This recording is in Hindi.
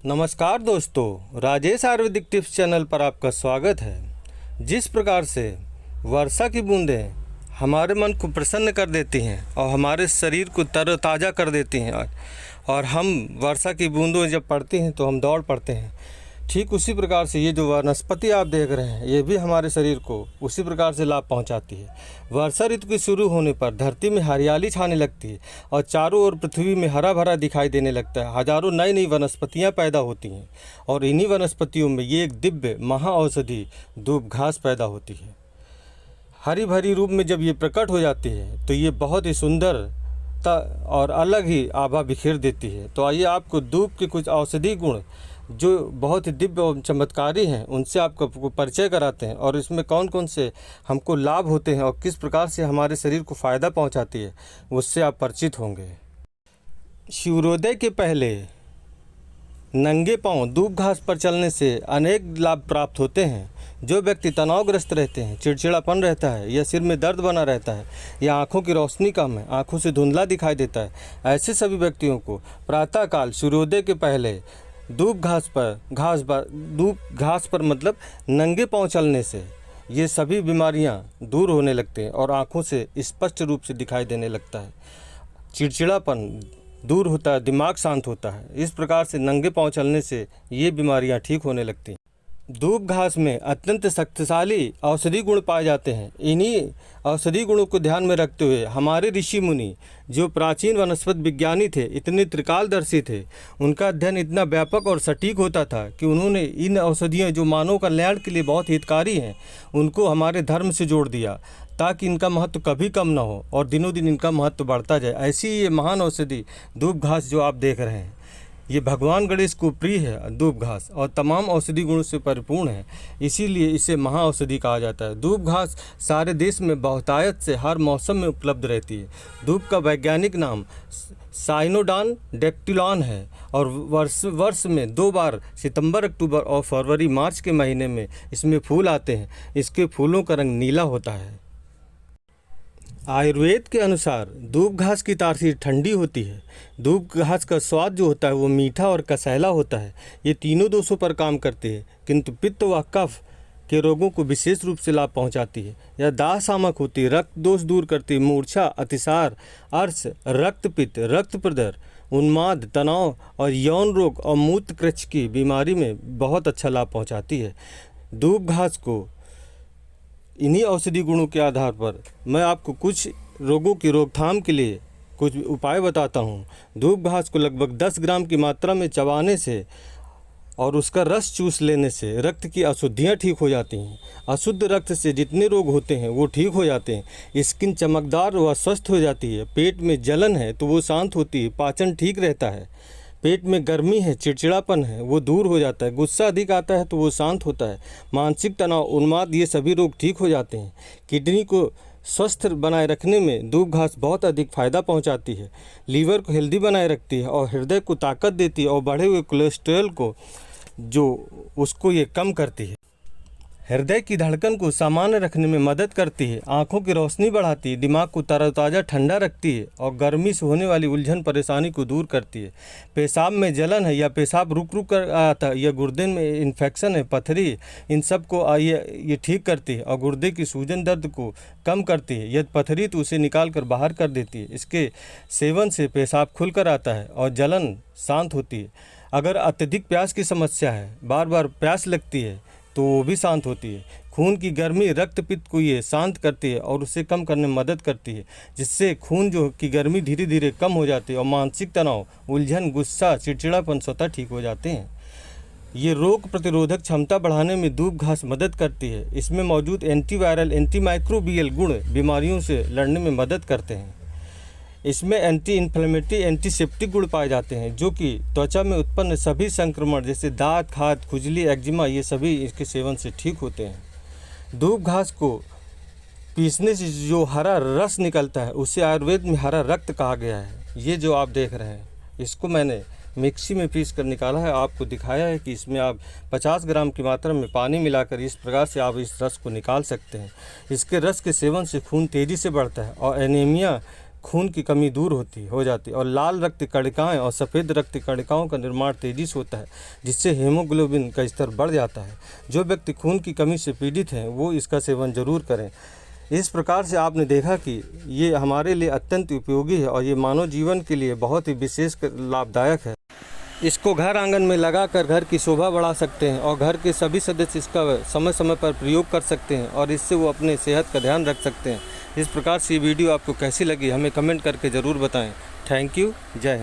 नमस्कार दोस्तों, राजेश आयुर्वेदिक टिप्स चैनल पर आपका स्वागत है। जिस प्रकार से वर्षा की बूंदें हमारे मन को प्रसन्न कर देती हैं और हमारे शरीर को तरोताज़ा कर देती हैं और हम वर्षा की बूंदों जब पड़ती हैं तो हम दौड़ पड़ते हैं, ठीक उसी प्रकार से ये जो वनस्पति आप देख रहे हैं ये भी हमारे शरीर को उसी प्रकार से लाभ पहुंचाती है। वर्षा ऋतु के शुरू होने पर धरती में हरियाली छाने लगती है और चारों ओर पृथ्वी में हरा भरा दिखाई देने लगता है। हजारों नई नई वनस्पतियां पैदा होती हैं और इन्हीं वनस्पतियों में ये एक दिव्य महाऔषधि दूब घास पैदा होती है। हरी भरी रूप में जब ये प्रकट हो जाती है तो ये बहुत ही सुंदर और अलग ही आभा बिखेर देती है। तो आइए आपको दूब के कुछ औषधि गुण जो बहुत ही दिव्य और चमत्कारी हैं उनसे आपको परिचय कराते हैं और इसमें कौन कौन से हमको लाभ होते हैं और किस प्रकार से हमारे शरीर को फ़ायदा पहुंचाती है उससे आप परिचित होंगे। सूर्योदय के पहले नंगे पांव दूब घास पर चलने से अनेक लाभ प्राप्त होते हैं। जो व्यक्ति तनावग्रस्त रहते हैं, चिड़चिड़ापन रहता है या सिर में दर्द बना रहता है या आँखों की रोशनी कम है, आँखों से धुंधला दिखाई देता है, ऐसे सभी व्यक्तियों को प्रातःकाल सूर्योदय के पहले दूब घास पर मतलब नंगे पांव चलने से ये सभी बीमारियां दूर होने लगते हैं और आँखों से स्पष्ट रूप से दिखाई देने लगता है। चिड़चिड़ापन दूर होता है, दिमाग शांत होता है। इस प्रकार से नंगे पांव चलने से ये बीमारियां ठीक होने लगती हैं। दूब घास में अत्यंत शक्तिशाली औषधि गुण पाए जाते हैं। इन्हीं औषधि गुणों को ध्यान में रखते हुए हमारे ऋषि मुनि जो प्राचीन वनस्पति विज्ञानी थे, इतने त्रिकालदर्शी थे, उनका अध्ययन इतना व्यापक और सटीक होता था कि उन्होंने इन औषधियों जो मानव कल्याण के लिए बहुत हितकारी हैं उनको हमारे धर्म से जोड़ दिया ताकि इनका महत्व कभी कम ना हो और दिनों दिन इनका महत्व बढ़ता जाए। ऐसी ये महान औषधि दूब घास जो आप देख रहे हैं, ये भगवान गणेश को प्रिय है दूब घास और तमाम औषधि गुणों से परिपूर्ण है, इसीलिए इसे महाऔषधि कहा जाता है। दूब घास सारे देश में बहुतायत से हर मौसम में उपलब्ध रहती है। दूब का वैज्ञानिक नाम साइनोडान डेक्टिलॉन है और वर्ष में 2 बार सितंबर, अक्टूबर और फरवरी, मार्च के महीने में इसमें फूल आते हैं। इसके फूलों का रंग नीला होता है। आयुर्वेद के अनुसार दूब घास की तासीर ठंडी होती है। दूब घास का स्वाद जो होता है वो मीठा और कसैला होता है। ये तीनों दोषों पर काम करते हैं, किंतु पित्त व कफ के रोगों को विशेष रूप से लाभ पहुंचाती है। यह दाह शामक होती है, रक्त दोष दूर करती है, मूर्छा, अतिसार, अर्श, रक्तपित्त, रक्त प्रदर, उन्माद, तनाव और यौन रोग और मूत्रकृच्छ की बीमारी में बहुत अच्छा लाभ पहुँचाती है। दूब घास को इन्हीं औषधि गुणों के आधार पर मैं आपको कुछ रोगों की रोकथाम के लिए कुछ उपाय बताता हूँ। दूब घास को लगभग 10 ग्राम की मात्रा में चबाने से और उसका रस चूस लेने से रक्त की अशुद्धियाँ ठीक हो जाती हैं। अशुद्ध रक्त से जितने रोग होते हैं वो ठीक हो जाते हैं। स्किन चमकदार व स्वस्थ हो जाती है। पेट में जलन है तो वो शांत होती है। पाचन ठीक रहता है। पेट में गर्मी है, चिड़चिड़ापन है, वो दूर हो जाता है। गुस्सा अधिक आता है तो वो शांत होता है। मानसिक तनाव, उन्माद, ये सभी रोग ठीक हो जाते हैं। किडनी को स्वस्थ बनाए रखने में दूब घास बहुत अधिक फ़ायदा पहुंचाती है। लीवर को हेल्दी बनाए रखती है और हृदय को ताकत देती है और बढ़े हुए कोलेस्ट्रॉल को उसको ये कम करती है। हृदय की धड़कन को सामान्य रखने में मदद करती है। आँखों की रोशनी बढ़ाती है, दिमाग को तरोताज़ा ठंडा रखती है और गर्मी से होने वाली उलझन परेशानी को दूर करती है। पेशाब में जलन है या पेशाब रुक रुक कर आता है या गुर्दे में इन्फेक्शन है, पथरी, इन सब को ये ठीक करती है और गुर्दे की सूजन दर्द को कम करती है। यदि पथरी तो उसे निकाल कर बाहर कर देती है। इसके सेवन से पेशाब खुल कर आता है और जलन शांत होती है। अगर अत्यधिक प्यास की समस्या है, बार बार प्यास लगती है, तो वो भी शांत होती है। खून की गर्मी, रक्तपित्त को ये शांत करती है और उसे कम करने में मदद करती है, जिससे खून की गर्मी धीरे धीरे कम हो जाती है और मानसिक तनाव, उलझन, गुस्सा, चिड़चिड़ापन स्वतः ठीक हो जाते हैं। ये रोग प्रतिरोधक क्षमता बढ़ाने में दूब घास मदद करती है। इसमें मौजूद एंटीवायरल, एंटीमाइक्रोबियल गुण बीमारियों से लड़ने में मदद करते हैं। इसमें एंटी इन्फ्लेमेटरी, एंटीसेप्टिक गुण पाए जाते हैं जो कि त्वचा में उत्पन्न सभी संक्रमण जैसे दांत, खाज, खुजली, एक्जिमा, ये सभी इसके सेवन से ठीक होते हैं। दूब घास को पीसने से जो हरा रस निकलता है उसे आयुर्वेद में हरा रक्त कहा गया है। ये जो आप देख रहे हैं इसको मैंने मिक्सी में पीस कर निकाला है। आपको दिखाया है कि इसमें आप 50 ग्राम की मात्रा में पानी मिलाकर इस प्रकार से आप इस रस को निकाल सकते हैं। इसके रस के सेवन से खून तेज़ी से बढ़ता है और एनीमिया खून की कमी दूर हो जाती है और लाल रक्त कणिकाएँ और सफ़ेद रक्त कणिकाओं का निर्माण तेज़ी से होता है, जिससे हीमोग्लोबिन का स्तर बढ़ जाता है। जो व्यक्ति खून की कमी से पीड़ित हैं वो इसका सेवन ज़रूर करें। इस प्रकार से आपने देखा कि ये हमारे लिए अत्यंत उपयोगी है और ये मानव जीवन के लिए बहुत ही विशेष लाभदायक है। इसको घर आंगन में लगाकर घर की शोभा बढ़ा सकते हैं और घर के सभी सदस्य इसका समय समय पर प्रयोग कर सकते हैं और इससे वो अपने सेहत का ध्यान रख सकते हैं। इस प्रकार से ये वीडियो आपको कैसी लगी हमें कमेंट करके ज़रूर बताएं। Thank you. जय हिंद।